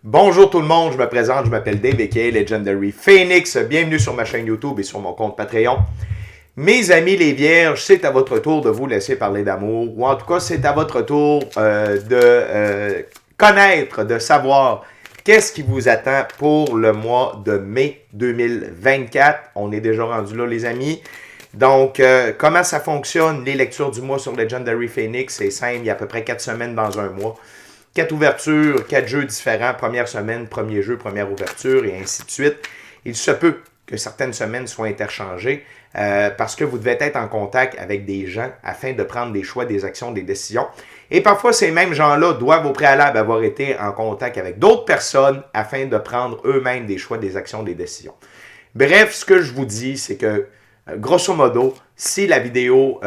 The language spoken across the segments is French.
Bonjour tout le monde, je me présente, je m'appelle Dave aka Legendary Phoenix. Bienvenue sur ma chaîne YouTube et sur mon compte Patreon. Mes amis les vierges, c'est à votre tour de vous laisser parler d'amour, ou en tout cas c'est à votre tour de connaître, de savoir qu'est-ce qui vous attend pour le mois de mai 2024. On est déjà rendu là les amis. Donc, comment ça fonctionne, les lectures du mois sur Legendary Phoenix? C'est simple, il y a à peu près 4 semaines dans un mois. 4 ouvertures, 4 jeux différents, première semaine, premier jeu, première ouverture, et ainsi de suite. Il se peut que certaines semaines soient interchangées parce que vous devez être en contact avec des gens afin de prendre des choix, des actions, des décisions. Et parfois, ces mêmes gens-là doivent au préalable avoir été en contact avec d'autres personnes afin de prendre eux-mêmes des choix, des actions, des décisions. Bref, ce que je vous dis, c'est que grosso modo, si la vidéo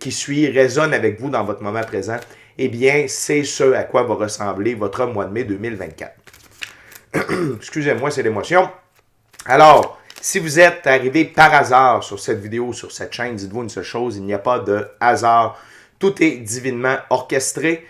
qui suit résonne avec vous dans votre moment présent, eh bien, c'est ce à quoi va ressembler votre mois de mai 2024. Excusez-moi, c'est l'émotion. Alors, si vous êtes arrivé par hasard sur cette vidéo, sur cette chaîne, dites-vous une seule chose, il n'y a pas de hasard. Tout est divinement orchestré.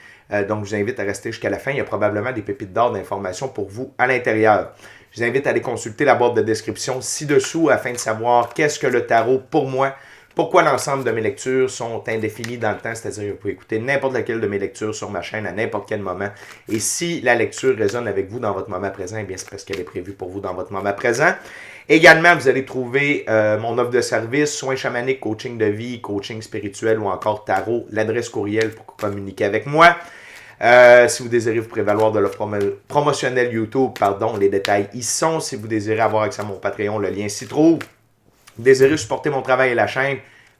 Donc, je vous invite à rester jusqu'à la fin. Il y a probablement des pépites d'or d'informations pour vous à l'intérieur. Je vous invite à aller consulter la boîte de description ci-dessous afin de savoir qu'est-ce que le tarot pour moi. Pourquoi l'ensemble de mes lectures sont indéfinies dans le temps, c'est-à-dire que vous pouvez écouter n'importe laquelle de mes lectures sur ma chaîne à n'importe quel moment. Et si la lecture résonne avec vous dans votre moment présent, eh bien c'est parce qu'elle est prévue pour vous dans votre moment présent. Également, vous allez trouver mon offre de service, soins chamaniques, coaching de vie, coaching spirituel ou encore tarot, l'adresse courriel pour communiquer avec moi. Si vous désirez vous prévaloir de l'offre promotionnelle YouTube, les détails y sont. Si vous désirez avoir accès à mon Patreon, le lien s'y trouve. Vous désirez supporter mon travail et la chaîne,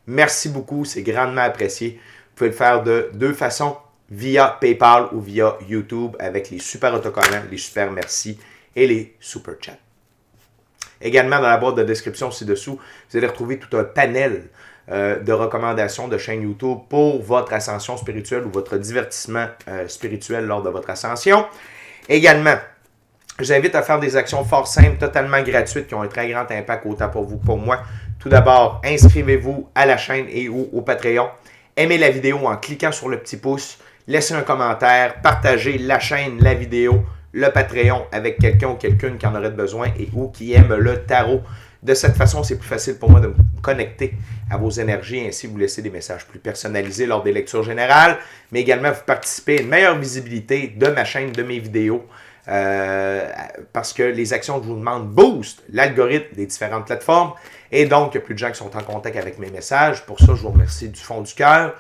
merci beaucoup, c'est grandement apprécié. Vous pouvez le faire de deux façons, via PayPal ou via YouTube avec les super autocollants, les super merci et les super chats. Également, dans la boîte de description ci-dessous, vous allez retrouver tout un panel de recommandations de chaînes YouTube pour votre ascension spirituelle ou votre divertissement spirituel lors de votre ascension. Également, je vous invite à faire des actions fort simples, totalement gratuites, qui ont un très grand impact autant pour vous que pour moi. Tout d'abord, inscrivez-vous à la chaîne et au Patreon. Aimez la vidéo en cliquant sur le petit pouce. Laissez un commentaire. Partagez la chaîne, la vidéo, le Patreon avec quelqu'un ou quelqu'une qui en aurait besoin et ou qui aime le tarot. De cette façon, c'est plus facile pour moi de me connecter à vos énergies et ainsi vous laisser des messages plus personnalisés lors des lectures générales, mais également vous participer à une meilleure visibilité de ma chaîne, de mes vidéos. Parce que les actions que je vous demande boostent l'algorithme des différentes plateformes et donc il y a plus de gens qui sont en contact avec mes messages. Pour ça, je vous remercie du fond du cœur.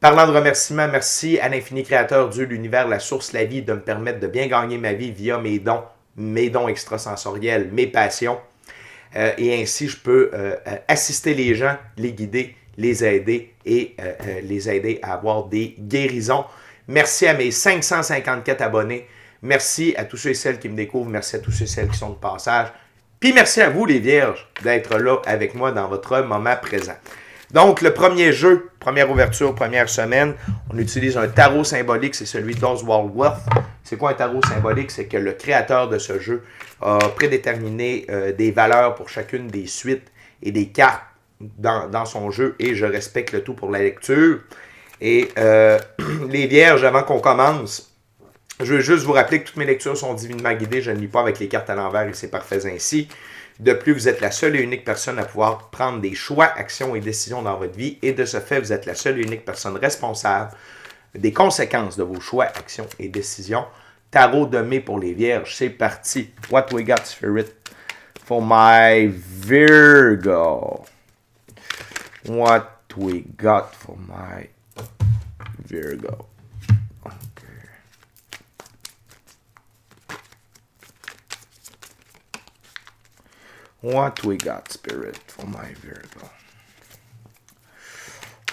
Parlant de remerciements, merci à l'infini créateur, Dieu, l'univers, la source, la vie, de me permettre de bien gagner ma vie via mes dons extrasensoriels, mes passions. Et ainsi, je peux assister les gens, les guider, les aider et les aider à avoir des guérisons. Merci à mes 554 abonnés. Merci à tous ceux et celles qui me découvrent. Merci à tous ceux et celles qui sont de passage. Puis merci à vous, les vierges, d'être là avec moi dans votre moment présent. Donc, le premier jeu, première ouverture, première semaine, on utilise un tarot symbolique, c'est celui d'Oswald Worth. C'est quoi un tarot symbolique? C'est que le créateur de ce jeu a prédéterminé des valeurs pour chacune des suites et des cartes dans son jeu et je respecte le tout pour la lecture. Et les vierges, avant qu'on commence, je veux juste vous rappeler que toutes mes lectures sont divinement guidées. Je ne lis pas avec les cartes à l'envers et c'est parfait ainsi. De plus, vous êtes la seule et unique personne à pouvoir prendre des choix, actions et décisions dans votre vie. Et de ce fait, vous êtes la seule et unique personne responsable des conséquences de vos choix, actions et décisions. Tarot de mai pour les vierges, c'est parti. What we got, Spirit, for my Virgo? What we got for my Virgo? What we got, Spirit, for my Virgo?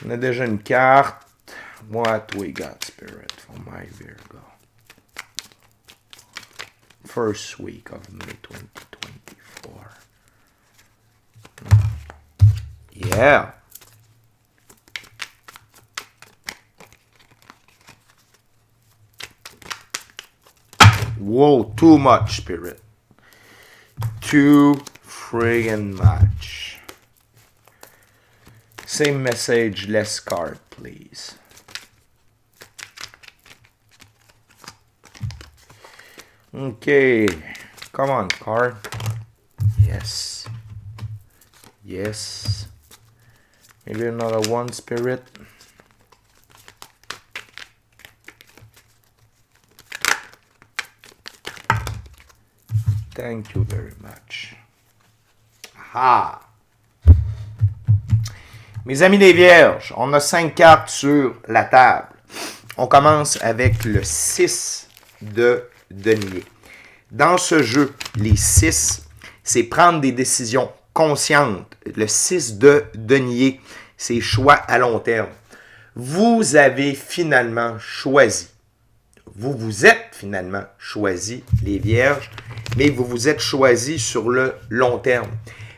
On a déjà une carte. What we got, Spirit, for my Virgo? First week of May 2024. Yeah. Whoa, too much, Spirit. Too friggin' much. Same message, less card, please. OK. Come on, card. Yes. Yes. Maybe another one, Spirit. Thank you very much. Ah! Mes amis les Vierges, on a 5 cartes sur la table. On commence avec le 6 de denier. Dans ce jeu, les 6, c'est prendre des décisions conscientes. Le 6 de denier, c'est choix à long terme. Vous avez finalement choisi. Vous vous êtes finalement choisi, les Vierges, mais vous vous êtes choisi sur le long terme.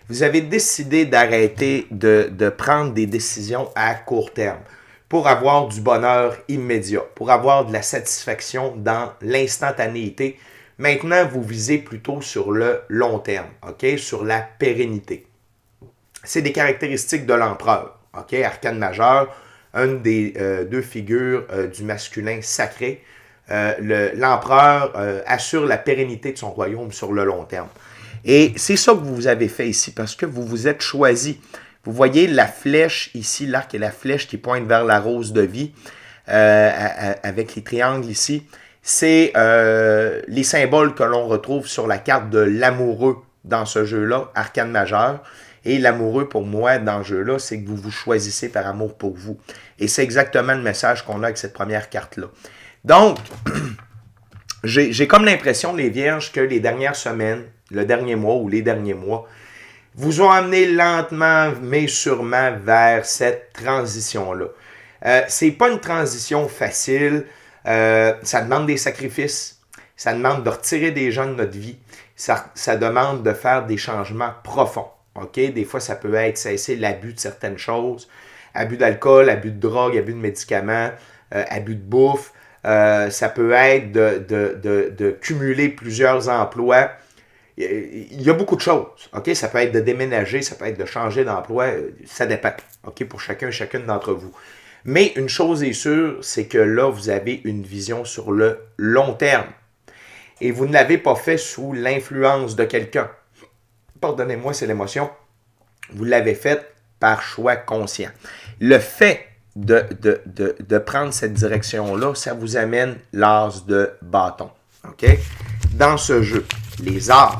Vous avez décidé d'arrêter de prendre des décisions à court terme pour avoir du bonheur immédiat, pour avoir de la satisfaction dans l'instantanéité. Maintenant, vous visez plutôt sur le long terme, ok, sur la pérennité. C'est des caractéristiques de l'empereur, ok, arcane majeur, une des deux figures du masculin sacré. L'empereur assure la pérennité de son royaume sur le long terme. Et c'est ça que vous avez fait ici, parce que vous vous êtes choisi. Vous voyez la flèche ici, l'arc et la flèche qui pointent vers la rose de vie, avec les triangles ici. C'est les symboles que l'on retrouve sur la carte de l'amoureux dans ce jeu-là, arcane majeur. Et l'amoureux, pour moi, dans ce jeu-là, c'est que vous vous choisissez par amour pour vous. Et c'est exactement le message qu'on a avec cette première carte-là. Donc, j'ai comme l'impression, les Vierges, que les dernières semaines, le dernier mois ou les derniers mois, vous ont amené lentement, mais sûrement, vers cette transition-là. C'est pas une transition facile. Ça demande des sacrifices. Ça demande de retirer des gens de notre vie. Ça demande de faire des changements profonds. OK? Des fois, ça peut être cesser l'abus de certaines choses. Abus d'alcool, abus de drogue, abus de médicaments, abus de bouffe. Ça peut être de cumuler plusieurs emplois. Il y a beaucoup de choses. Okay? Ça peut être de déménager, ça peut être de changer d'emploi. Ça dépend, okay? Pour chacun et chacune d'entre vous. Mais une chose est sûre, c'est que là, vous avez une vision sur le long terme. Et vous ne l'avez pas fait sous l'influence de quelqu'un. Pardonnez-moi, c'est l'émotion. Vous l'avez fait par choix conscient. Le fait de prendre cette direction-là, ça vous amène l'as de bâton. Okay? Dans ce jeu, les as,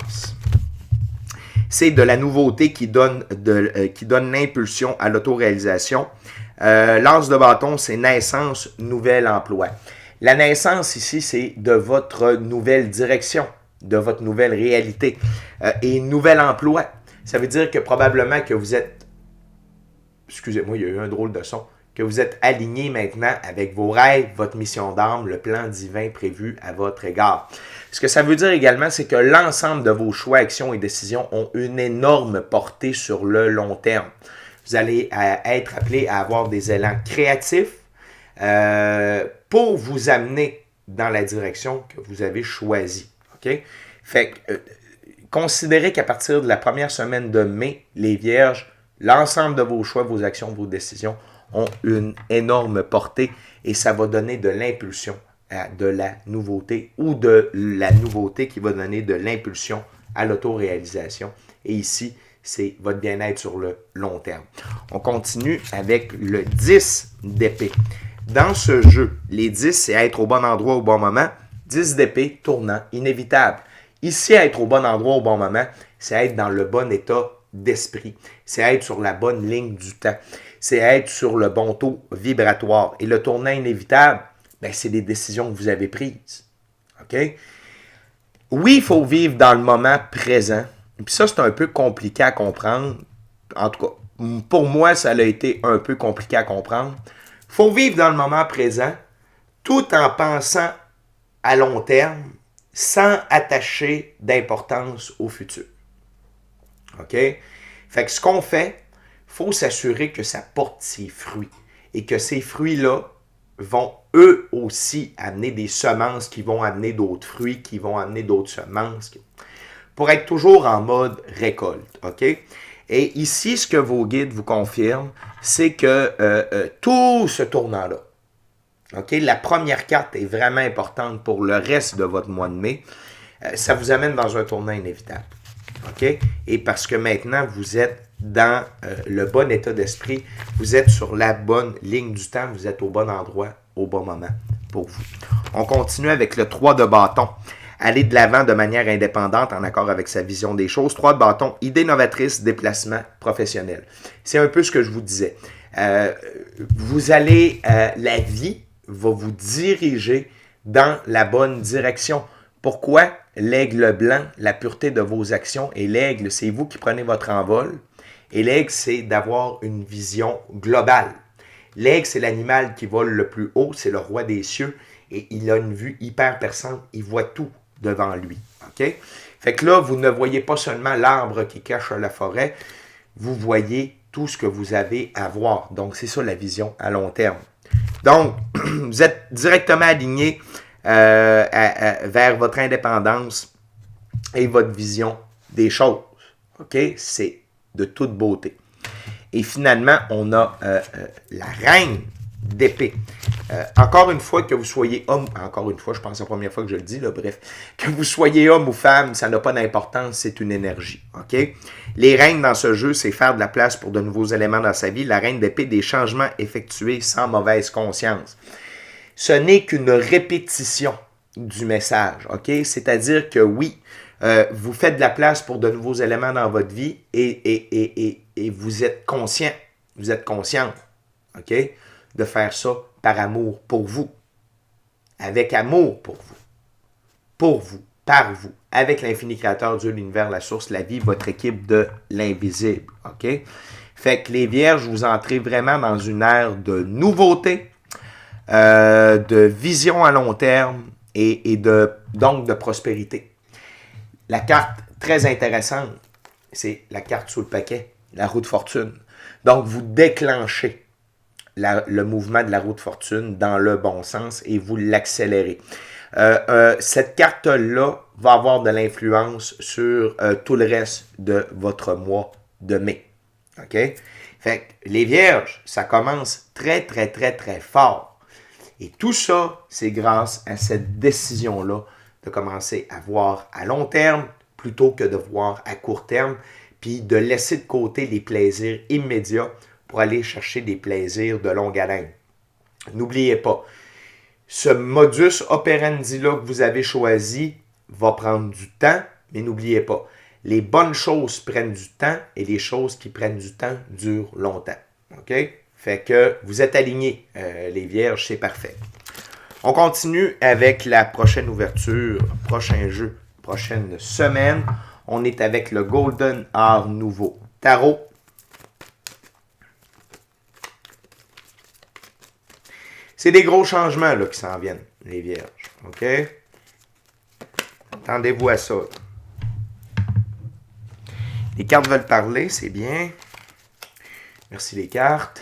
c'est de la nouveauté qui donne l'impulsion à l'autoréalisation. L'as de bâton, c'est naissance, nouvel emploi. La naissance ici, c'est de votre nouvelle direction, de votre nouvelle réalité. Et nouvel emploi, ça veut dire que probablement que vous êtes, excusez-moi, il y a eu un drôle de son, que vous êtes aligné maintenant avec vos rêves, votre mission d'âme, le plan divin prévu à votre égard. Ce que ça veut dire également, c'est que l'ensemble de vos choix, actions et décisions ont une énorme portée sur le long terme. Vous allez être appelé à avoir des élans créatifs pour vous amener dans la direction que vous avez choisie. Okay? Fait que, considérez qu'à partir de la première semaine de mai, les Vierges, l'ensemble de vos choix, vos actions, vos décisions ont une énorme portée et ça va donner de l'impulsion à de la nouveauté ou de la nouveauté qui va donner de l'impulsion à l'autoréalisation. Et ici, c'est votre bien-être sur le long terme. On continue avec le 10 d'épée. Dans ce jeu, les 10, c'est être au bon endroit au bon moment. 10 d'épée, tournant, inévitable. Ici, être au bon endroit au bon moment, c'est être dans le bon état d'esprit. C'est être sur la bonne ligne du temps. C'est être sur le bon taux vibratoire. Et le tournant inévitable, ben, c'est des décisions que vous avez prises. OK? Oui, il faut vivre dans le moment présent. Puis ça, c'est un peu compliqué à comprendre. En tout cas, pour moi, ça a été un peu compliqué à comprendre. Il faut vivre dans le moment présent tout en pensant à long terme sans attacher d'importance au futur. OK? Fait que ce qu'on fait, il faut s'assurer que ça porte ses fruits et que ces fruits-là vont eux aussi amener des semences qui vont amener d'autres fruits, qui vont amener d'autres semences, pour être toujours en mode récolte. OK? Et ici, ce que vos guides vous confirment, c'est que tout ce tournant-là, OK? La première carte est vraiment importante pour le reste de votre mois de mai. ça vous amène dans un tournant inévitable. OK? Et parce que maintenant, vous êtes dans le bon état d'esprit, vous êtes sur la bonne ligne du temps, vous êtes au bon endroit, au bon moment pour vous. On continue avec le 3 de bâton. Aller de l'avant de manière indépendante, en accord avec sa vision des choses. 3 de bâton, idée novatrice, déplacement professionnel. C'est un peu ce que je vous disais. Vous allez, la vie va vous diriger dans la bonne direction. Pourquoi? L'aigle blanc, la pureté de vos actions. Et l'aigle, c'est vous qui prenez votre envol. Et l'aigle, c'est d'avoir une vision globale. L'aigle, c'est l'animal qui vole le plus haut, c'est le roi des cieux. Et il a une vue hyper perçante, il voit tout devant lui. OK? Fait que là, vous ne voyez pas seulement l'arbre qui cache la forêt, vous voyez tout ce que vous avez à voir. Donc, c'est ça la vision à long terme. Donc, vous êtes directement aligné vers votre indépendance et votre vision des choses. OK? C'est de toute beauté. Et finalement, on a la reine d'épée. Encore une fois, que vous soyez homme, encore une fois, je pense que c'est la première fois que je le dis, là, bref, que vous soyez homme ou femme, ça n'a pas d'importance, c'est une énergie. OK? Les reines dans ce jeu, c'est faire de la place pour de nouveaux éléments dans sa vie. La reine d'épée, des changements effectués sans mauvaise conscience. Ce n'est qu'une répétition du message. OK? C'est-à-dire que oui, vous faites de la place pour de nouveaux éléments dans votre vie et vous êtes conscient, vous êtes consciente, OK, de faire ça par amour pour vous, avec amour pour vous, par vous, avec l'infini créateur, Dieu, l'univers, la source, la vie, votre équipe de l'invisible, OK? Fait que les vierges, vous entrez vraiment dans une ère de nouveauté, de vision à long terme et donc de prospérité. La carte très intéressante, c'est la carte sous le paquet, la roue de fortune. Donc, vous déclenchez le mouvement de la roue de fortune dans le bon sens et vous l'accélérez. Cette carte-là va avoir de l'influence sur tout le reste de votre mois de mai. OK? Fait que les vierges, ça commence très, très, très, très fort. Et tout ça, c'est grâce à cette décision-là de commencer à voir à long terme plutôt que de voir à court terme, puis de laisser de côté les plaisirs immédiats pour aller chercher des plaisirs de longue haleine. N'oubliez pas, ce modus operandi-là que vous avez choisi va prendre du temps, mais n'oubliez pas, les bonnes choses prennent du temps et les choses qui prennent du temps durent longtemps. OK? Fait que vous êtes alignés, les vierges, c'est parfait. On continue avec la prochaine ouverture, prochain jeu, prochaine semaine. On est avec le Golden Art Nouveau Tarot. C'est des gros changements là, qui s'en viennent, les vierges. OK? Attendez-vous à ça. Les cartes veulent parler, c'est bien. Merci les cartes.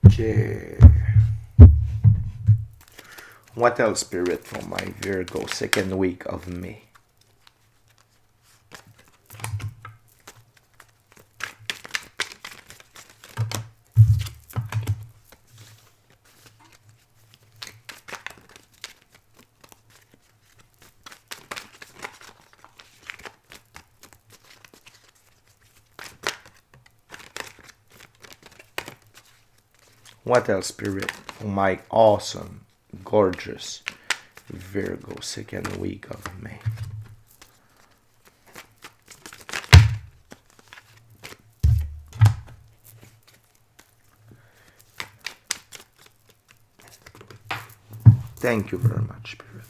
OK. What else, Spirit, for my Virgo second week of May? What else, Spirit, for my awesome, gorgeous Virgo second week of May? Thank you very much, Spirit.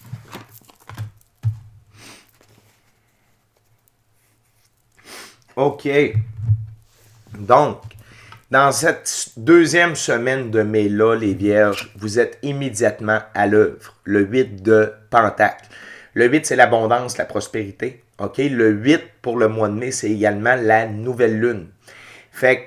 OK. Donc, dans cette deuxième semaine de mai-là, les vierges, vous êtes immédiatement à l'œuvre. Le 8 de Pentacle. Le 8, c'est l'abondance, la prospérité. OK? Le 8, pour le mois de mai, c'est également la nouvelle lune. Fait que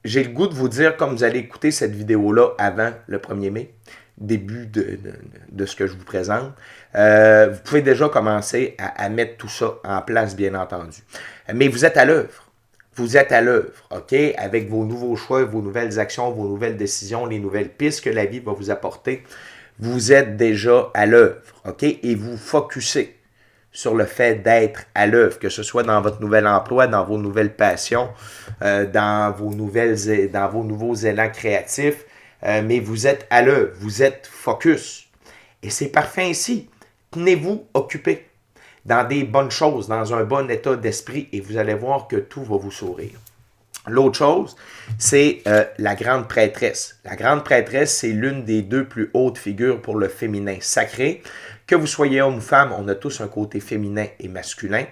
j'ai le goût de vous dire, comme vous allez écouter cette vidéo-là avant le 1er mai, début de ce que je vous présente, vous pouvez déjà commencer à mettre tout ça en place, bien entendu. Mais vous êtes à l'œuvre. Vous êtes à l'œuvre, OK? Avec vos nouveaux choix, vos nouvelles actions, vos nouvelles décisions, les nouvelles pistes que la vie va vous apporter. Vous êtes déjà à l'œuvre, OK? Et vous focussez sur le fait d'être à l'œuvre, que ce soit dans votre nouvel emploi, dans vos nouvelles passions, dans vos nouveaux élans créatifs, mais vous êtes à l'œuvre, vous êtes focus. Et c'est parfait ainsi. Tenez-vous occupé dans des bonnes choses, dans un bon état d'esprit, et vous allez voir que tout va vous sourire. L'autre chose, c'est la grande prêtresse. La grande prêtresse, c'est l'une des deux plus hautes figures pour le féminin sacré. Que vous soyez homme ou femme, on a tous un côté féminin et masculin.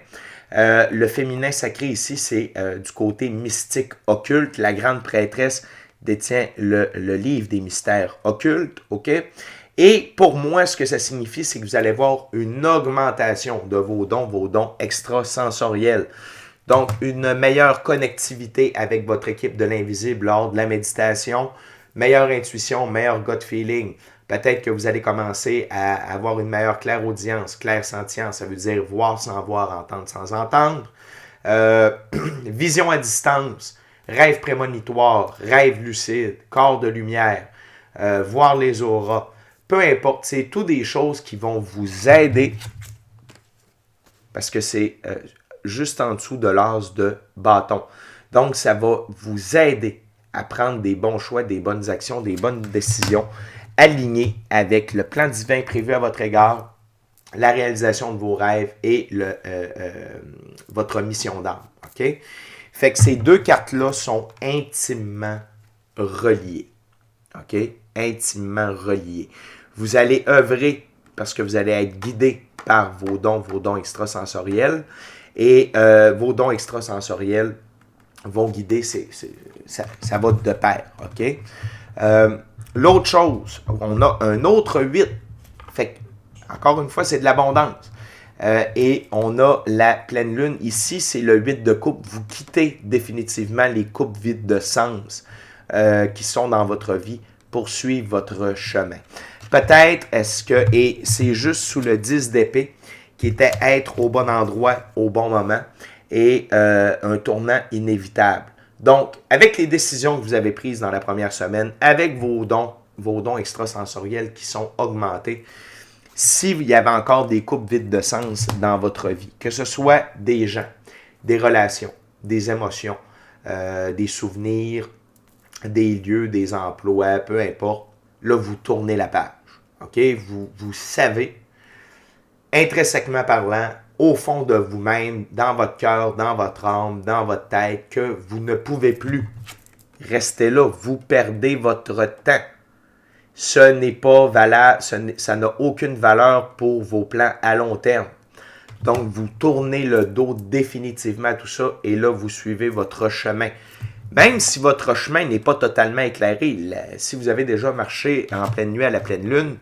Le féminin sacré ici, c'est du côté mystique occulte. La grande prêtresse détient le livre des mystères occultes, OK? Et pour moi, ce que ça signifie, c'est que vous allez voir une augmentation de vos dons extrasensoriels. Donc, une meilleure connectivité avec votre équipe de l'invisible lors de la méditation, meilleure intuition, meilleur gut feeling. Peut-être que vous allez commencer à avoir une meilleure clairaudience, clairsentience, ça veut dire voir sans voir, entendre sans entendre. Vision à distance, rêve prémonitoire, rêve lucide, corps de lumière, voir les auras. Peu importe, c'est tout des choses qui vont vous aider parce que c'est juste en dessous de l'as de bâton. Donc, ça va vous aider à prendre des bons choix, des bonnes actions, des bonnes décisions alignées avec le plan divin prévu à votre égard, la réalisation de vos rêves et votre mission d'âme. OK? Fait que ces deux cartes-là sont intimement reliées. OK? Intimement reliées. Vous allez œuvrer parce que vous allez être guidé par vos dons extrasensoriels. Et vos dons extrasensoriels vont guider, ça va de pair, OK? L'autre chose, on a un autre 8. Fait que, encore une fois, c'est de l'abondance. Et on a la pleine lune. Ici, c'est le 8 de coupe. Vous quittez définitivement les coupes vides de sens qui sont dans votre vie pour suivre votre chemin. Peut-être et c'est juste sous le 10 d'épée, qui était être au bon endroit, au bon moment, et un tournant inévitable. Donc, avec les décisions que vous avez prises dans la première semaine, avec vos dons extrasensoriels qui sont augmentés, s'il y avait encore des coupes vides de sens dans votre vie, que ce soit des gens, des relations, des émotions, des souvenirs, des lieux, des emplois, peu importe, là, vous tournez la page. OK? Vous savez, intrinsèquement parlant, au fond de vous-même, dans votre cœur, dans votre âme, dans votre tête, que vous ne pouvez plus rester là. Vous perdez votre temps. Ce n'est pas valable, ça n'a aucune valeur pour vos plans à long terme. Donc, vous tournez le dos définitivement à tout ça et là, vous suivez votre chemin. Même si votre chemin n'est pas totalement éclairé, si vous avez déjà marché en pleine nuit à la pleine lune,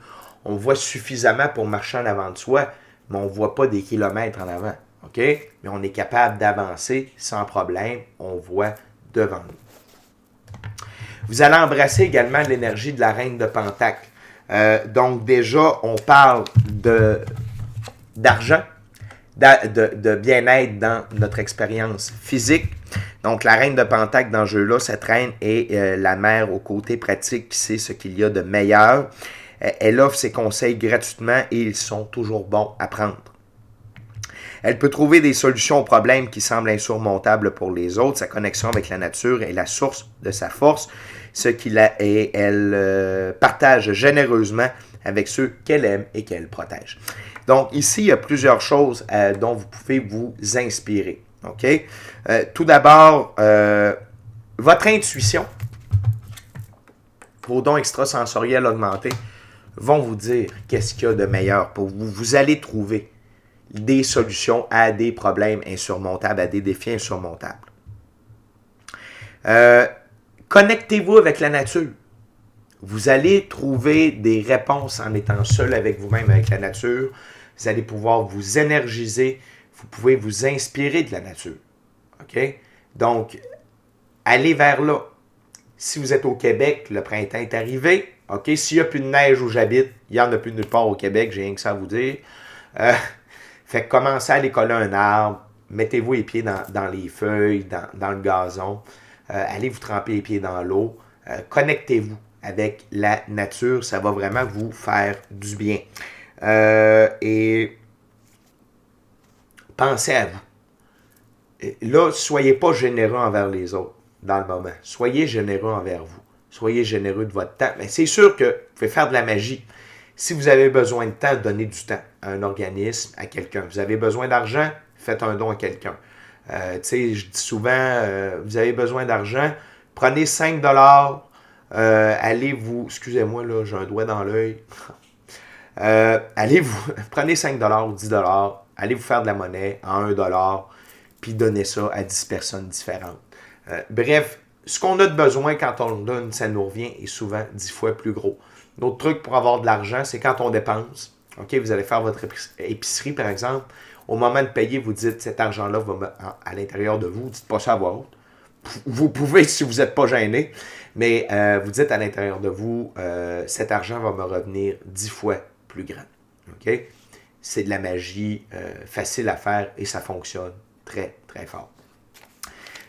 on voit suffisamment pour marcher en avant de soi, mais on ne voit pas des kilomètres en avant. OK? Mais on est capable d'avancer sans problème. On voit devant nous. Vous allez embrasser également l'énergie de la reine de Pentacle. Donc déjà, on parle d'argent, de bien-être dans notre expérience physique. Donc, la reine de Pentacle dans ce jeu-là, cette reine est la mère au côté pratique qui sait ce qu'il y a de meilleur. Elle offre ses conseils gratuitement et ils sont toujours bons à prendre. Elle peut trouver des solutions aux problèmes qui semblent insurmontables pour les autres. Sa connexion avec la nature est la source de sa force, elle partage généreusement avec ceux qu'elle aime et qu'elle protège. Donc, ici, il y a plusieurs choses dont vous pouvez vous inspirer. OK? Tout d'abord, votre intuition, vos dons extrasensoriels augmentés vont vous dire qu'est-ce qu'il y a de meilleur pour vous. Vous allez trouver des solutions à des problèmes insurmontables, à des défis insurmontables. Connectez-vous avec la nature. Vous allez trouver des réponses en étant seul avec vous-même, avec la nature. Vous allez pouvoir vous énergiser. Vous pouvez vous inspirer de la nature. OK? Donc, allez vers là. Si vous êtes au Québec, le printemps est arrivé. OK? S'il n'y a plus de neige où j'habite, il n'y en a plus nulle part au Québec, j'ai rien que ça à vous dire. Fait que commencez à aller coller un arbre, mettez-vous les pieds dans les feuilles, dans le gazon. Allez vous tremper les pieds dans l'eau. Connectez-vous avec la nature. Ça va vraiment vous faire du bien. Et pensez à vous. Là, soyez pas généreux envers les autres dans le moment. Soyez généreux envers vous. Soyez généreux de votre temps. Mais c'est sûr que vous pouvez faire de la magie. Si vous avez besoin de temps, donnez du temps à un organisme, à quelqu'un. Vous avez besoin d'argent, faites un don à quelqu'un. Tu sais, je dis souvent, vous avez besoin d'argent, prenez 5 allez vous, excusez-moi, là, j'ai un doigt dans l'œil. Prenez 5 ou 10 allez vous faire de la monnaie à 1 puis donnez ça à 10 personnes différentes. Bref, ce qu'on a de besoin quand on donne, ça nous revient est souvent 10 fois plus gros. L'autre truc pour avoir de l'argent, c'est quand on dépense. OK, vous allez faire votre épicerie, par exemple. Au moment de payer, vous dites cet argent-là va à l'intérieur de vous. Dites pas ça à voix haute. Vous pouvez si vous n'êtes pas gêné, mais vous dites à l'intérieur de vous, cet argent va me revenir 10 fois plus grand. OK? C'est de la magie facile à faire et ça fonctionne très, très fort.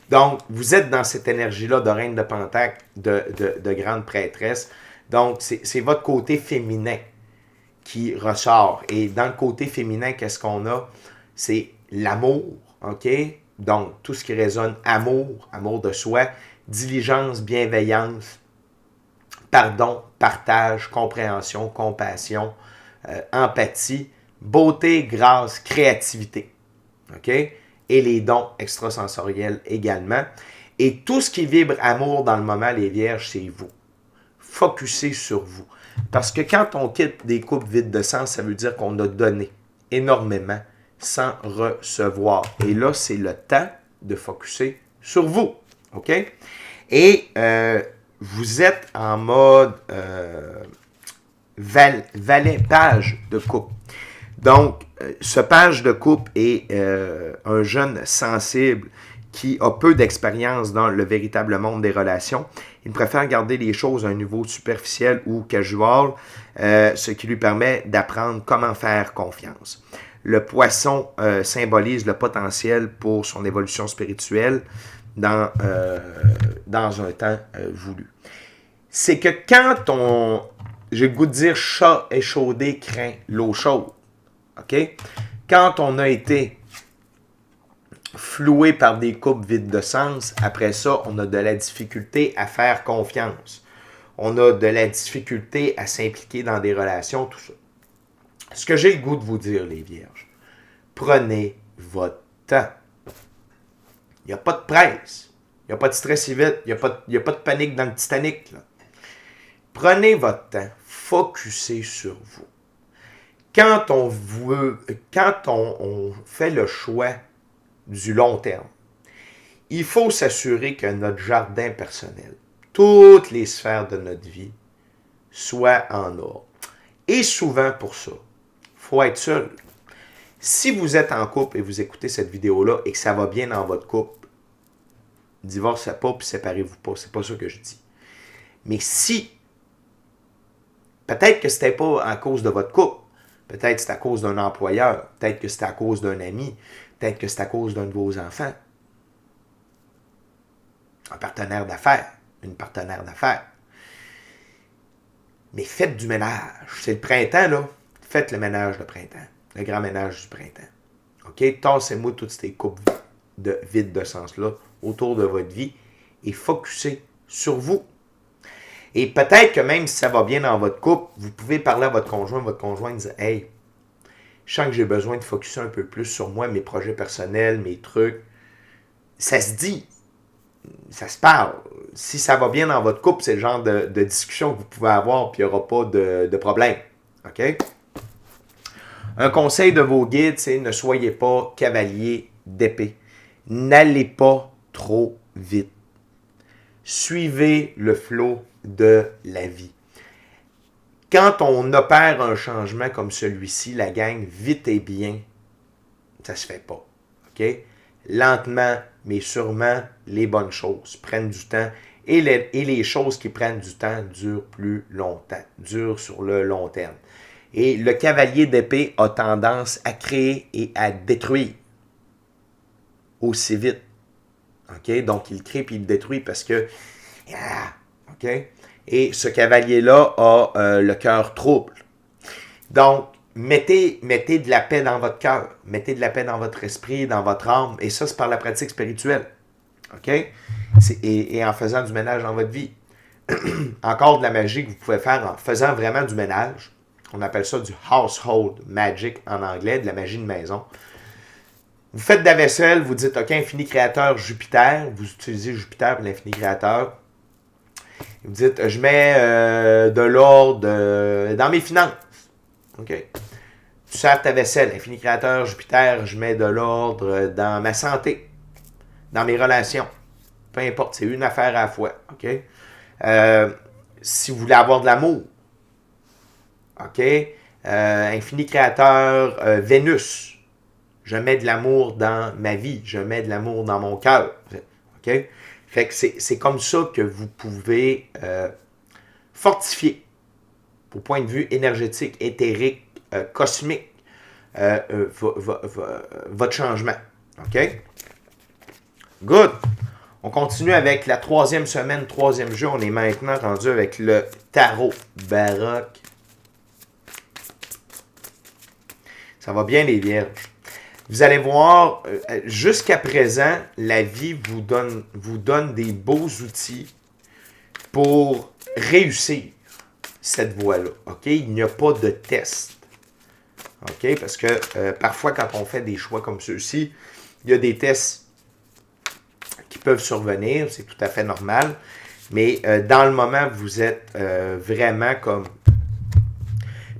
Donc, vous êtes dans cette énergie-là de reine de Pentacle, de grande prêtresse. Donc, c'est votre côté féminin qui ressort. Et dans le côté féminin, qu'est-ce qu'on a? C'est l'amour, OK? Donc, tout ce qui résonne amour, amour de soi, diligence, bienveillance, pardon, partage, compréhension, compassion, empathie, beauté, grâce, créativité, OK? Et les dons extrasensoriels également. Et tout ce qui vibre amour dans le moment, les vierges, c'est vous. Focussez sur vous. Parce que quand on quitte des coupes vides de sens, ça veut dire qu'on a donné énormément sans recevoir. Et là, c'est le temps de focuser sur vous. OK? Et vous êtes en mode valet, page de coupe. Donc, ce page de coupe est un jeune sensible qui a peu d'expérience dans le véritable monde des relations. Il préfère garder les choses à un niveau superficiel ou casual, ce qui lui permet d'apprendre comment faire confiance. Le poisson symbolise le potentiel pour son évolution spirituelle dans un temps voulu. C'est que quand j'ai le goût de dire chat échaudé craint l'eau chaude, OK? Quand on a été floué par des coupes vides de sens, après ça, on a de la difficulté à faire confiance. On a de la difficulté à s'impliquer dans des relations, tout ça. Ce que j'ai le goût de vous dire, les vierges, prenez votre temps. Il n'y a pas de presse. Il n'y a pas de stress si vite. Il n'y a pas de panique dans le Titanic, là. Prenez votre temps. Focussez sur vous. Quand on fait le choix du long terme, il faut s'assurer que notre jardin personnel, toutes les sphères de notre vie, soient en ordre. Et souvent pour ça, il faut être seul. Si vous êtes en couple et vous écoutez cette vidéo-là et que ça va bien dans votre couple, divorcez pas puis séparez-vous pas. C'est pas ça que je dis. Mais si, peut-être que c'était pas à cause de votre couple, peut-être que c'est à cause d'un employeur, peut-être que c'est à cause d'un ami, peut-être que c'est à cause d'un de vos enfants. Un partenaire d'affaires, une partenaire d'affaires. Mais faites du ménage. C'est le printemps, là. Faites le ménage de printemps. Le grand ménage du printemps. OK? Tassez-moi toutes ces coupes vides de sens-là autour de votre vie et focussez sur vous. Et peut-être que même si ça va bien dans votre couple, vous pouvez parler à votre conjoint dire « Hey, je sens que j'ai besoin de focuser un peu plus sur moi, mes projets personnels, mes trucs. » Ça se dit. Ça se parle. Si ça va bien dans votre couple, c'est le genre de discussion que vous pouvez avoir puis il n'y aura pas de problème. OK? Un conseil de vos guides, c'est ne soyez pas cavalier d'épée. N'allez pas trop vite. Suivez le flot de la vie. Quand on opère un changement comme celui-ci, la gang, vite et bien, ça se fait pas. OK? Lentement, mais sûrement, les bonnes choses prennent du temps. Et les choses qui prennent du temps durent plus longtemps, durent sur le long terme. Et le cavalier d'épée a tendance à créer et à détruire. aussi vite. OK? Donc, il le crée puis il le détruit parce que... OK? Et ce cavalier-là a le cœur trouble. Donc, mettez de la paix dans votre cœur. Mettez de la paix dans votre esprit, dans votre âme. Et ça, c'est par la pratique spirituelle. OK? Et en faisant du ménage dans votre vie. Encore de la magie que vous pouvez faire en faisant vraiment du ménage. On appelle ça du household magic en anglais, de la magie de maison. Vous faites de la vaisselle, vous dites, OK, infini créateur Jupiter. Vous utilisez Jupiter pour l'infini créateur. Vous dites, je mets de l'ordre dans mes finances. OK? Tu sers ta vaisselle, infini créateur Jupiter, je mets de l'ordre dans ma santé, dans mes relations. Peu importe, c'est une affaire à la fois. OK? Si vous voulez avoir de l'amour, OK? Infini créateur Vénus, je mets de l'amour dans ma vie, je mets de l'amour dans mon cœur. OK? Fait que c'est comme ça que vous pouvez fortifier, au point de vue énergétique, éthérique, cosmique, votre changement. OK? Good. On continue avec la troisième semaine, troisième jeu. On est maintenant rendu avec le tarot baroque. Ça va bien, les vierges. Vous allez voir, jusqu'à présent, la vie vous donne des beaux outils pour réussir cette voie-là. OK? Il n'y a pas de test. OK? Parce que parfois, quand on fait des choix comme ceux-ci, il y a des tests qui peuvent survenir. C'est tout à fait normal. Mais dans le moment, vous êtes vraiment comme...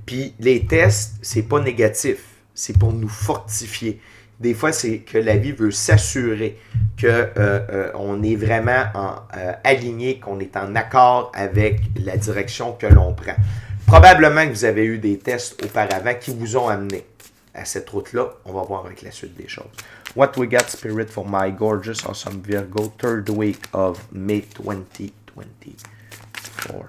Puis les tests, c'est pas négatif. C'est pour nous fortifier. Des fois, c'est que la vie veut s'assurer qu'on est vraiment aligné, qu'on est en accord avec la direction que l'on prend. Probablement que vous avez eu des tests auparavant qui vous ont amené à cette route-là. On va voir avec la suite des choses. What we got, Spirit, for my gorgeous, awesome Virgo, third week of May 2024.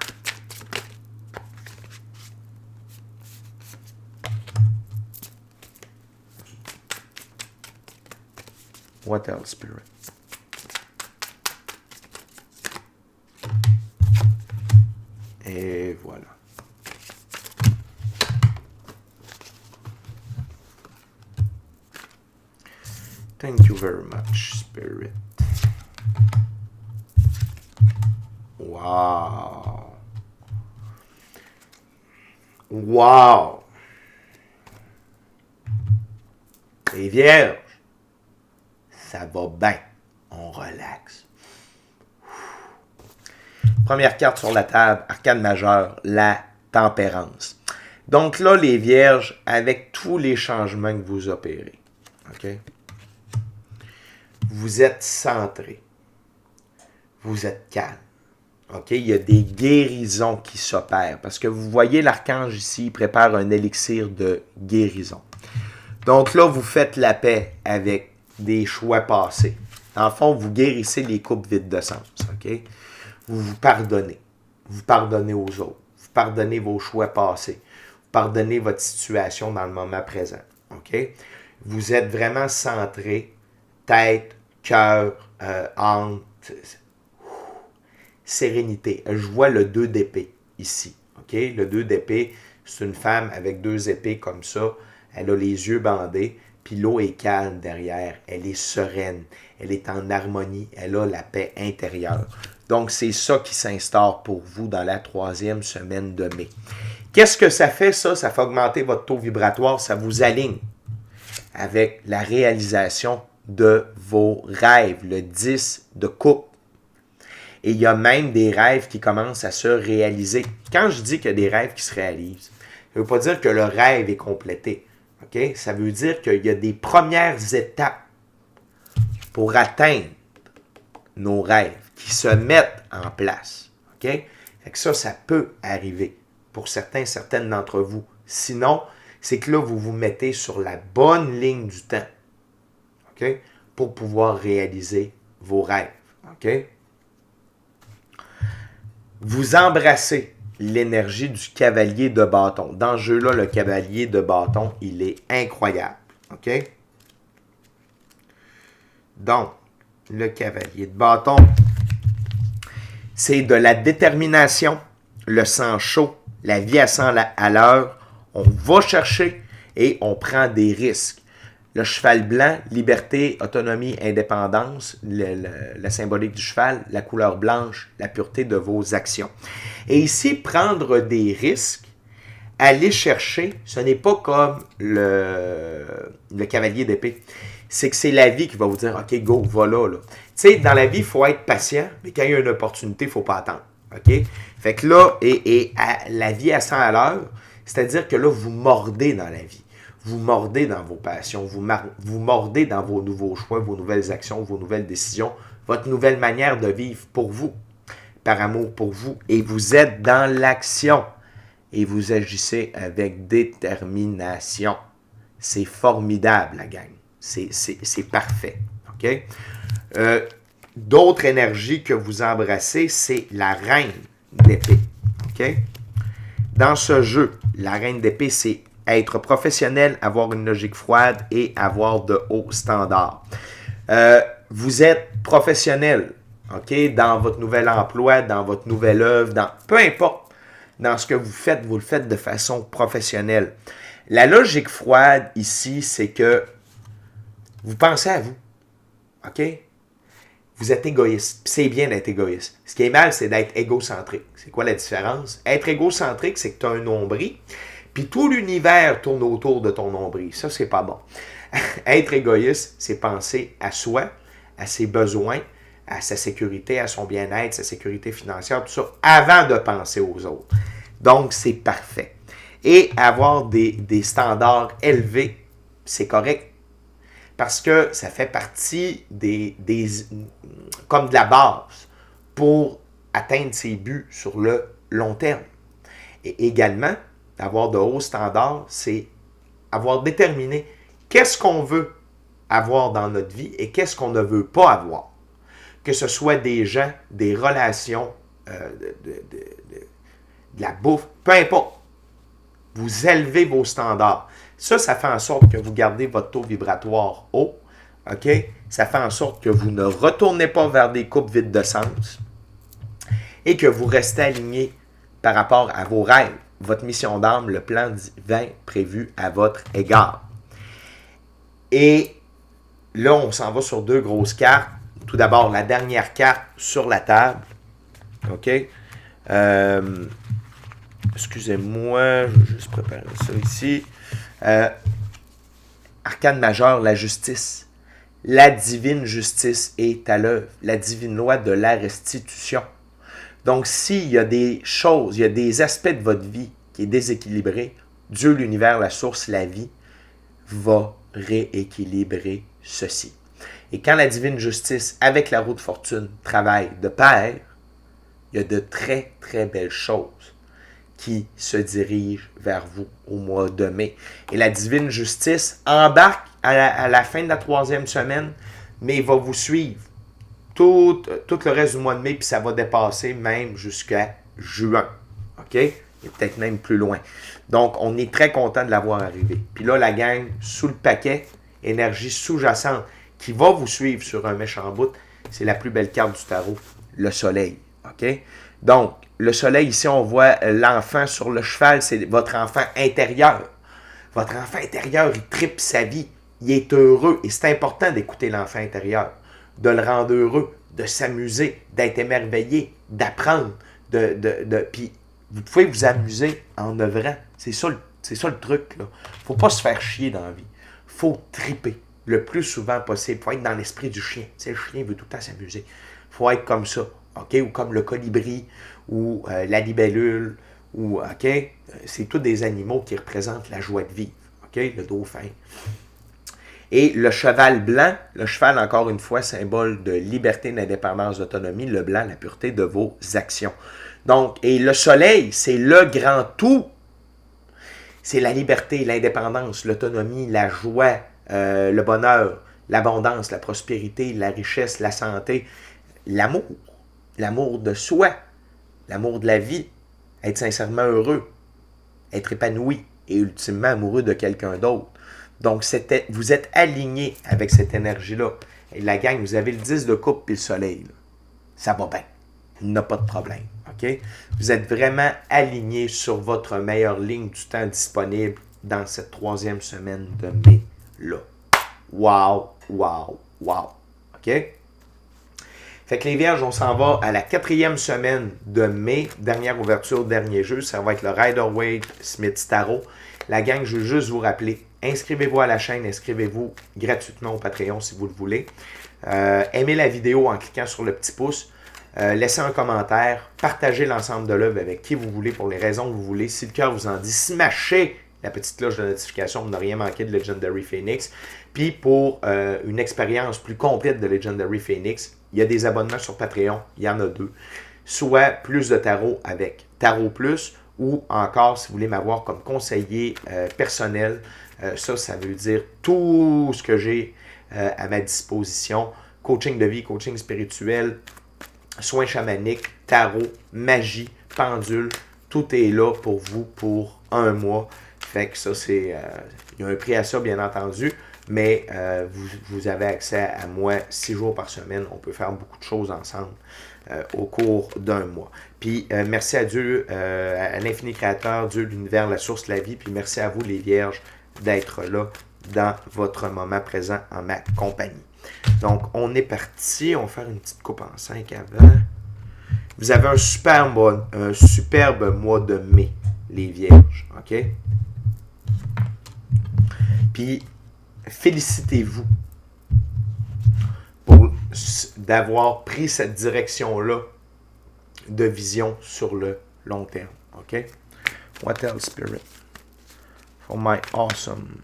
What else, Spirit? Et voilà. Thank you very much, Spirit. Wow. Wow. Les vierges, ça va bien. On relaxe. Première carte sur la table, arcane majeur, la tempérance. Donc là, les vierges, avec tous les changements que vous opérez, OK? Vous êtes centré. Vous êtes calme. OK? Il y a des guérisons qui s'opèrent. Parce que vous voyez l'archange ici, il prépare un élixir de guérison. Donc là, vous faites la paix avec des choix passés. Dans le fond, vous guérissez les coupes vides de sens. OK? Vous vous pardonnez. Vous pardonnez aux autres. Vous pardonnez vos choix passés. Vous pardonnez votre situation dans le moment présent. OK? Vous êtes vraiment centré, tête, cœur, âme, sérénité. Je vois le 2 d'épée ici. OK? Le 2 d'épée, c'est une femme avec 2 épées comme ça. Elle a les yeux bandés. Puis l'eau est calme derrière, elle est sereine, elle est en harmonie, elle a la paix intérieure. Donc, c'est ça qui s'instaure pour vous dans la troisième semaine de mai. Qu'est-ce que ça fait, ça? Ça fait augmenter votre taux vibratoire, ça vous aligne avec la réalisation de vos rêves, le 10 de coupe. Et il y a même des rêves qui commencent à se réaliser. Quand je dis qu'il y a des rêves qui se réalisent, ça ne veut pas dire que le rêve est complété. Okay? Ça veut dire qu'il y a des premières étapes pour atteindre nos rêves qui se mettent en place. Okay? Fait que ça peut arriver pour certaines d'entre vous. Sinon, c'est que là, vous vous mettez sur la bonne ligne du temps, okay? Pour pouvoir réaliser vos rêves. Okay? Vous embrassez l'énergie du cavalier de bâton. Dans ce jeu-là, le cavalier de bâton, il est incroyable. OK? Donc, le cavalier de bâton, c'est de la détermination, le sang chaud, la vie à 100 à l'heure. On va chercher et on prend des risques. Le cheval blanc, liberté, autonomie, indépendance, la symbolique du cheval, la couleur blanche, la pureté de vos actions. Et ici, prendre des risques, aller chercher, ce n'est pas comme le cavalier d'épée. C'est que c'est la vie qui va vous dire, OK, go, va là. Tu sais, dans la vie, il faut être patient, mais quand il y a une opportunité, il ne faut pas attendre. OK? Fait que là, la vie à 100 à l'heure, c'est-à-dire que là, vous mordez dans la vie. Vous mordez dans vos passions, vous mordez dans vos nouveaux choix, vos nouvelles actions, vos nouvelles décisions, votre nouvelle manière de vivre pour vous, par amour pour vous. Et vous êtes dans l'action et vous agissez avec détermination. C'est formidable, la gang. C'est parfait. OK? D'autres énergies que vous embrassez, c'est la reine d'épée. OK? Dans ce jeu, la reine d'épée, c'est être professionnel, avoir une logique froide et avoir de hauts standards. Vous êtes professionnel, OK, dans votre nouvel emploi, dans votre nouvelle œuvre, peu importe, dans ce que vous le faites de façon professionnelle. La logique froide ici, c'est que vous pensez à vous, OK? Vous êtes égoïste. C'est bien d'être égoïste. Ce qui est mal, c'est d'être égocentrique. C'est quoi la différence? Être égocentrique, c'est que tu as un nombril, puis tout l'univers tourne autour de ton nombril. Ça, c'est pas bon. Être égoïste, c'est penser à soi, à ses besoins, à sa sécurité, à son bien-être, sa sécurité financière, tout ça, avant de penser aux autres. Donc, c'est parfait. Et avoir des standards élevés, c'est correct. Parce que ça fait partie comme de la base pour atteindre ses buts sur le long terme. Et également, avoir de hauts standards, c'est avoir déterminé qu'est-ce qu'on veut avoir dans notre vie et qu'est-ce qu'on ne veut pas avoir. Que ce soit des gens, des relations, de la bouffe, peu importe. Vous élevez vos standards. Ça fait en sorte que vous gardez votre taux vibratoire haut. OK? Ça fait en sorte que vous ne retournez pas vers des coupes vides de sens et que vous restez aligné par rapport à vos rêves, votre mission d'âme, le plan divin prévu à votre égard. Et là, on s'en va sur deux grosses cartes. Tout d'abord, la dernière carte sur la table. OK? Excusez-moi, je vais juste préparer ça ici. Arcane majeur, la justice. La divine justice est à l'œuvre. La divine loi de la restitution. Donc, s'il y a des choses, il y a des aspects de votre vie qui est déséquilibré, Dieu, l'univers, la source, la vie, va rééquilibrer ceci. Et quand la divine justice, avec la roue de fortune, travaille de pair, il y a de très, très belles choses qui se dirigent vers vous au mois de mai. Et la divine justice embarque à la fin de la 3e semaine, mais il va vous suivre tout le reste du mois de mai, puis ça va dépasser même jusqu'à juin. OK? Et peut-être même plus loin. Donc, on est très content de l'avoir arrivé. Puis là, la gang, sous le paquet, énergie sous-jacente, qui va vous suivre sur un méchant bout, c'est la plus belle carte du tarot, le soleil. OK? Donc, le soleil, ici, on voit l'enfant sur le cheval, c'est votre enfant intérieur. Votre enfant intérieur, il tripe sa vie. Il est heureux. Et c'est important d'écouter l'enfant intérieur, de le rendre heureux, de s'amuser, d'être émerveillé, d'apprendre. Puis, vous pouvez vous amuser en œuvrant. C'est ça le truc. Il ne faut pas se faire chier dans la vie. Il faut triper le plus souvent possible. Il faut être dans l'esprit du chien. Tu sais, le chien veut tout le temps s'amuser. Il faut être comme ça. OK? Ou comme le colibri, ou la libellule, ou OK? C'est tous des animaux qui représentent la joie de vivre. OK? Le dauphin. Et le cheval blanc, le cheval, encore une fois, symbole de liberté, d'indépendance, d'autonomie. Le blanc, la pureté de vos actions. Donc, et le soleil, c'est le grand tout. C'est la liberté, l'indépendance, l'autonomie, la joie, le bonheur, l'abondance, la prospérité, la richesse, la santé, l'amour. L'amour de soi, l'amour de la vie, être sincèrement heureux, être épanoui et ultimement amoureux de quelqu'un d'autre. Donc, vous êtes aligné avec cette énergie-là. Et la gang, vous avez le 10 de coupe et le soleil. Là. Ça va bien. Il n'y a pas de problème. OK? Vous êtes vraiment aligné sur votre meilleure ligne du temps disponible dans cette 3e semaine de mai-là. Wow, wow, wow. OK? Fait que les Vierges, on s'en va à la 4e semaine de mai. Dernière ouverture, dernier jeu. Ça va être le Rider-Waite Smith Tarot. La gang, je veux juste vous rappeler, inscrivez-vous à la chaîne, inscrivez-vous gratuitement au Patreon si vous le voulez. Aimez la vidéo en cliquant sur le petit pouce. Laissez un commentaire. Partagez l'ensemble de l'œuvre avec qui vous voulez pour les raisons que vous voulez. Si le cœur vous en dit, smachez la petite cloche de notification pour ne rien manquer de Legendary Phoenix. Puis pour une expérience plus complète de Legendary Phoenix, il y a des abonnements sur Patreon, il y en a 2. Soit plus de tarot avec Tarot Plus, ou encore si vous voulez m'avoir comme conseiller personnel, ça veut dire tout ce que j'ai à ma disposition. Coaching de vie, coaching spirituel, soins chamaniques, tarot, magie, pendule, tout est là pour vous pour 1 mois. Fait que ça, c'est... il y a un prix à ça, bien entendu, mais vous avez accès à moi 6 jours par semaine. On peut faire beaucoup de choses ensemble au cours d'1 mois. Puis, merci à Dieu, à l'infini créateur, Dieu, l'univers, la source de la vie. Puis, merci à vous, les Vierges, d'être là dans votre moment présent en ma compagnie. Donc, on est parti. On va faire une petite coupe en 5 avant. Vous avez un superbe mois de mai, les Vierges. OK? Puis, félicitez-vous d'avoir pris cette direction-là de vision sur le long terme. OK? What else, Spirit? For my awesome,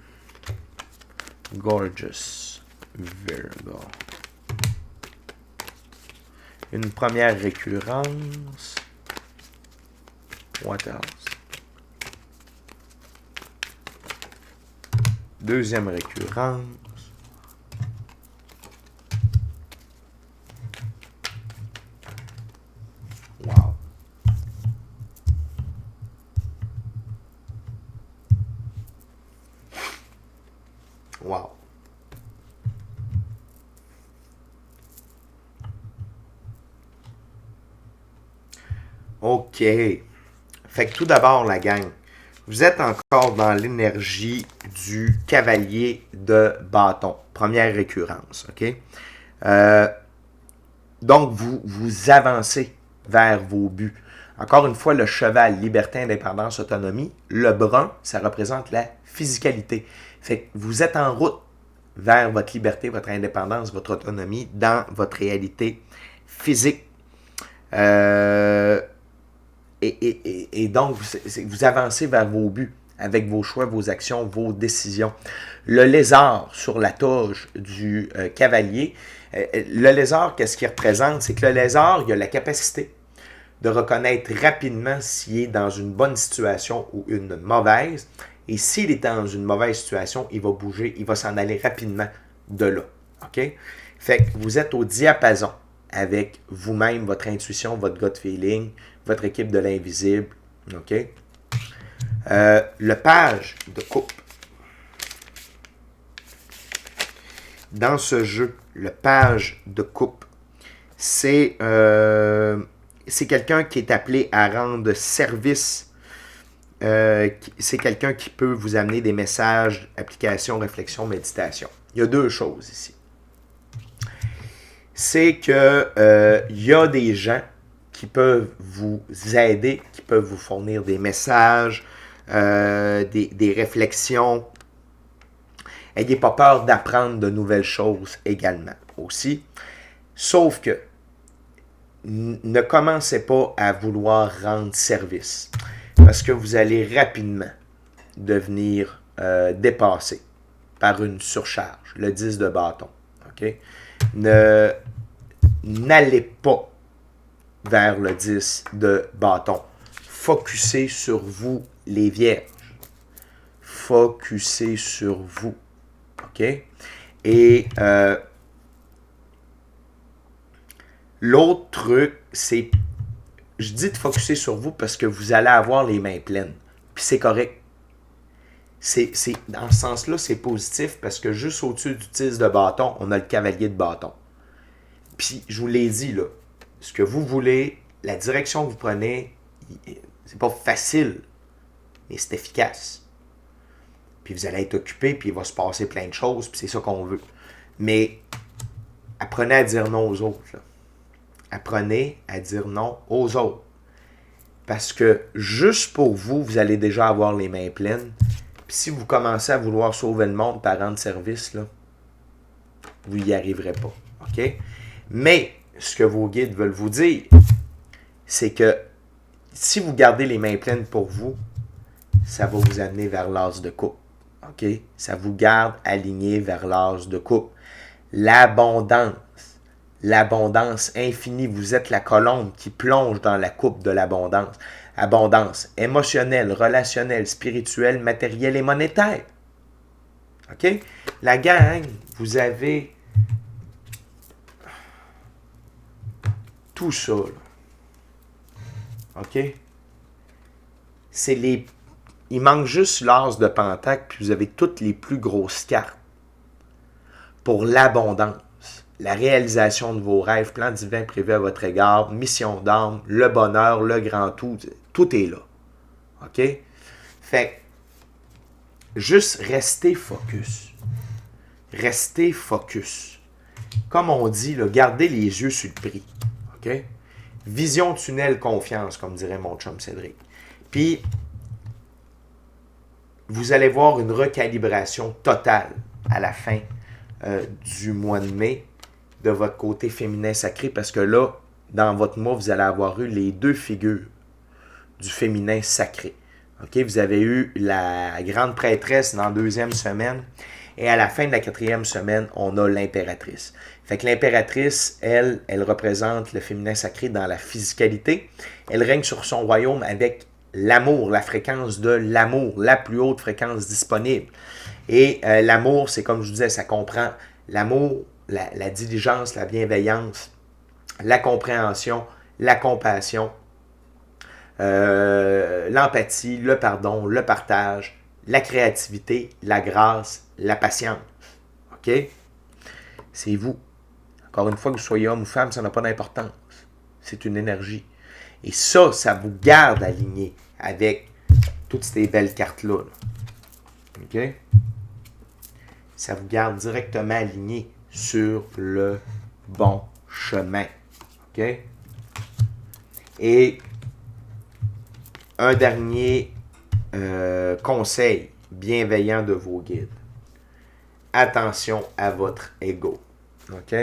gorgeous Virgo. Une première récurrence. What else? Deuxième récurrence. Wow. Wow. OK. Fait que tout d'abord, la gang, vous êtes encore dans l'énergie du cavalier de bâton. Première récurrence, OK? Donc, vous avancez vers vos buts. Encore une fois, le cheval, liberté, indépendance, autonomie. Le brun, ça représente la physicalité. Fait que vous êtes en route vers votre liberté, votre indépendance, votre autonomie dans votre réalité physique. Et donc, vous avancez vers vos buts avec vos choix, vos actions, vos décisions. Le lézard sur la toge du cavalier, le lézard, qu'est-ce qu'il représente? C'est que le lézard, il a la capacité de reconnaître rapidement s'il est dans une bonne situation ou une mauvaise. Et s'il est dans une mauvaise situation, il va bouger, il va s'en aller rapidement de là. OK? Fait que vous êtes au diapason avec vous-même, votre intuition, votre gut feeling, votre équipe de l'invisible. OK? Le page de coupe. Dans ce jeu, le page de coupe, c'est quelqu'un qui est appelé à rendre service. C'est quelqu'un qui peut vous amener des messages, applications, réflexions, méditation. Il y a 2 choses ici. C'est que il y a des gens qui peuvent vous aider, qui peuvent vous fournir des messages, des réflexions. N'ayez pas peur d'apprendre de nouvelles choses également aussi. Sauf que ne commencez pas à vouloir rendre service parce que vous allez rapidement devenir dépassé par une surcharge, le 10 de bâton. OK? N'allez pas vers le 10 de bâton. Focussez sur vous, les Vierges. Focussez sur vous. OK? Et l'autre truc, c'est, je dis de focuser sur vous parce que vous allez avoir les mains pleines. Puis c'est correct. Dans ce sens-là, c'est positif parce que juste au-dessus du 10 de bâton, on a le cavalier de bâton. Puis, je vous l'ai dit, là, ce que vous voulez, la direction que vous prenez, c'est pas facile, mais c'est efficace. Puis vous allez être occupé, puis il va se passer plein de choses, puis c'est ça qu'on veut. Mais apprenez à dire non aux autres. Là. Apprenez à dire non aux autres. Parce que juste pour vous, vous allez déjà avoir les mains pleines. Puis si vous commencez à vouloir sauver le monde par rendre service, là, vous n'y arriverez pas. OK? Mais ce que vos guides veulent vous dire, c'est que si vous gardez les mains pleines pour vous, ça va vous amener vers l'as de coupe. OK? Ça vous garde aligné vers l'as de coupe. L'abondance infinie, vous êtes la colombe qui plonge dans la coupe de l'abondance. Abondance émotionnelle, relationnelle, spirituelle, matérielle et monétaire. OK? La gang, vous avez tout ça. Là. OK? Il manque juste l'as de Pentacle, puis vous avez toutes les plus grosses cartes pour l'abondance, la réalisation de vos rêves, plan divin prévu à votre égard, mission d'âme, le bonheur, le grand tout est là. OK? Fait juste restez focus. Restez focus. Comme on dit, là, gardez les yeux sur le prix. OK? Vision tunnel confiance, comme dirait mon chum Cédric. Puis, vous allez voir une recalibration totale à la fin du mois de mai de votre côté féminin sacré, parce que là, dans votre mois, vous allez avoir eu les deux figures du féminin sacré. Okay? Vous avez eu la grande prêtresse dans la 2e semaine, et à la fin de la 4e semaine, on a l'impératrice. Fait que l'impératrice, elle représente le féminin sacré dans la physicalité. Elle règne sur son royaume avec l'amour, la fréquence de l'amour, la plus haute fréquence disponible. Et l'amour, c'est comme je vous disais, ça comprend l'amour, la diligence, la bienveillance, la compréhension, la compassion, l'empathie, le pardon, le partage, la créativité, la grâce, la patience. OK? C'est vous. Encore une fois, que vous soyez homme ou femme, ça n'a pas d'importance. C'est une énergie. Et ça vous garde aligné avec toutes ces belles cartes-là. Là. OK? Ça vous garde directement aligné sur le bon chemin. OK? Et un dernier conseil bienveillant de vos guides. Attention à votre ego. OK?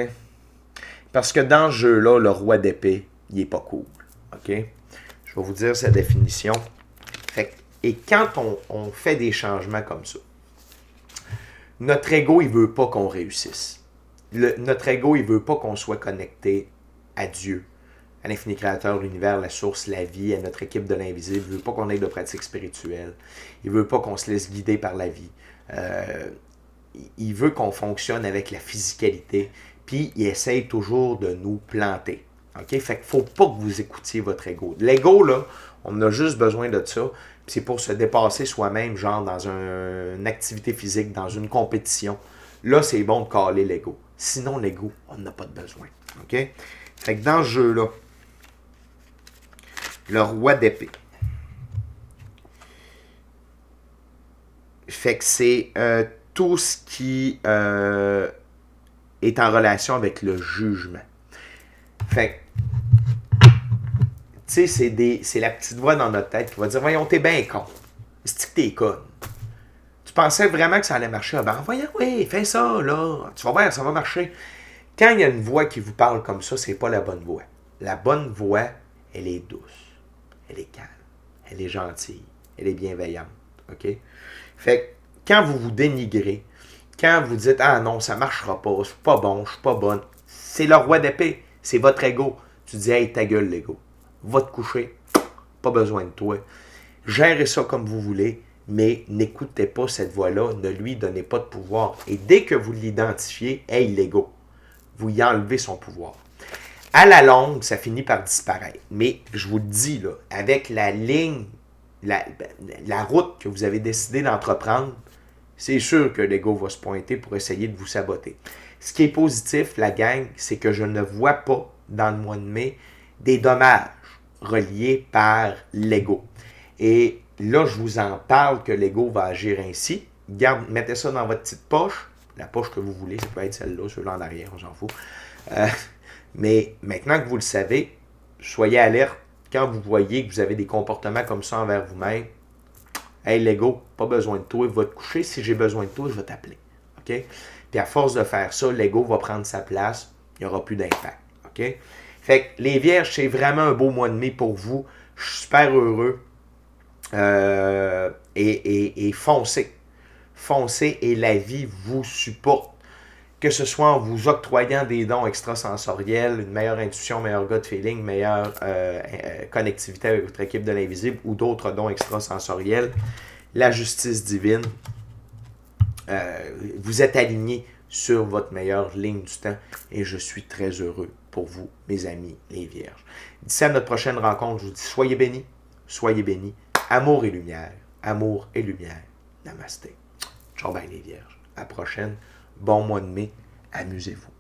Parce que dans ce jeu-là, le roi d'épée, il n'est pas cool. OK? Je vais vous dire sa définition. Et quand on fait des changements comme ça, notre ego, il ne veut pas qu'on réussisse. Notre ego, il ne veut pas qu'on soit connecté à Dieu, à l'infini créateur, l'univers, la source, la vie, à notre équipe de l'invisible. Il ne veut pas qu'on ait de pratiques spirituelles. Il ne veut pas qu'on se laisse guider par la vie. Il veut qu'on fonctionne avec la physicalité. Puis, il essaye toujours de nous planter. OK? Fait qu'il ne faut pas que vous écoutiez votre ego. L'ego, là, on a juste besoin de ça. C'est pour se dépasser soi-même, genre dans une activité physique, dans une compétition. Là, c'est bon de caler l'ego. Sinon, l'ego, on n'a pas de besoin. OK? Fait que dans ce jeu-là, le roi d'épée. Fait que c'est tout ce qui est en relation avec le jugement. Fait que tu sais, c'est la petite voix dans notre tête qui va dire « Voyons, t'es bien con. C'est que t'es conne. Tu pensais vraiment que ça allait marcher? Ben voyons, oui, fais ça, là. Tu vas voir, ça va marcher. » Quand il y a une voix qui vous parle comme ça, c'est pas la bonne voix. La bonne voix, elle est douce. Elle est calme. Elle est gentille. Elle est bienveillante. OK? Fait que quand vous vous dénigrez, quand vous dites « Ah non, ça marchera pas, c'est pas bon, je suis pas bonne », c'est le roi d'épée. C'est votre ego. Tu dis « Hey, ta gueule, l'ego. Va te coucher. Pas besoin de toi. Gérez ça comme vous voulez, mais n'écoutez pas cette voix-là. Ne lui donnez pas de pouvoir. Et dès que vous l'identifiez, hey, l'ego, vous y enlevez son pouvoir. À la longue, ça finit par disparaître. Mais je vous le dis, là, avec la ligne la route que vous avez décidé d'entreprendre, c'est sûr que l'ego va se pointer pour essayer de vous saboter. Ce qui est positif, la gang, c'est que je ne vois pas dans le mois de mai des dommages reliés par l'ego. Et là, je vous en parle que l'ego va agir ainsi. Mettez ça dans votre petite poche, la poche que vous voulez, ça peut être celle-là, celle-là en arrière, on s'en fout. Mais maintenant que vous le savez, soyez alerte quand vous voyez que vous avez des comportements comme ça envers vous-même. Hey, l'ego, pas besoin de toi, il va te coucher. Si j'ai besoin de toi, je vais t'appeler. OK? Puis à force de faire ça, l'ego va prendre sa place, il n'y aura plus d'impact. OK? Fait que les Vierges, c'est vraiment un beau mois de mai pour vous. Je suis super heureux. Et foncez. Foncez et la vie vous supporte. Que ce soit en vous octroyant des dons extrasensoriels, une meilleure intuition, meilleur gut feeling, meilleure connectivité avec votre équipe de l'invisible ou d'autres dons extrasensoriels, la justice divine, vous êtes aligné sur votre meilleure ligne du temps et je suis très heureux pour vous, mes amis, les Vierges. D'ici à notre prochaine rencontre, je vous dis soyez bénis, amour et lumière, Namasté. Ciao, bye les Vierges. À la prochaine. Bon mois de mai. Amusez-vous.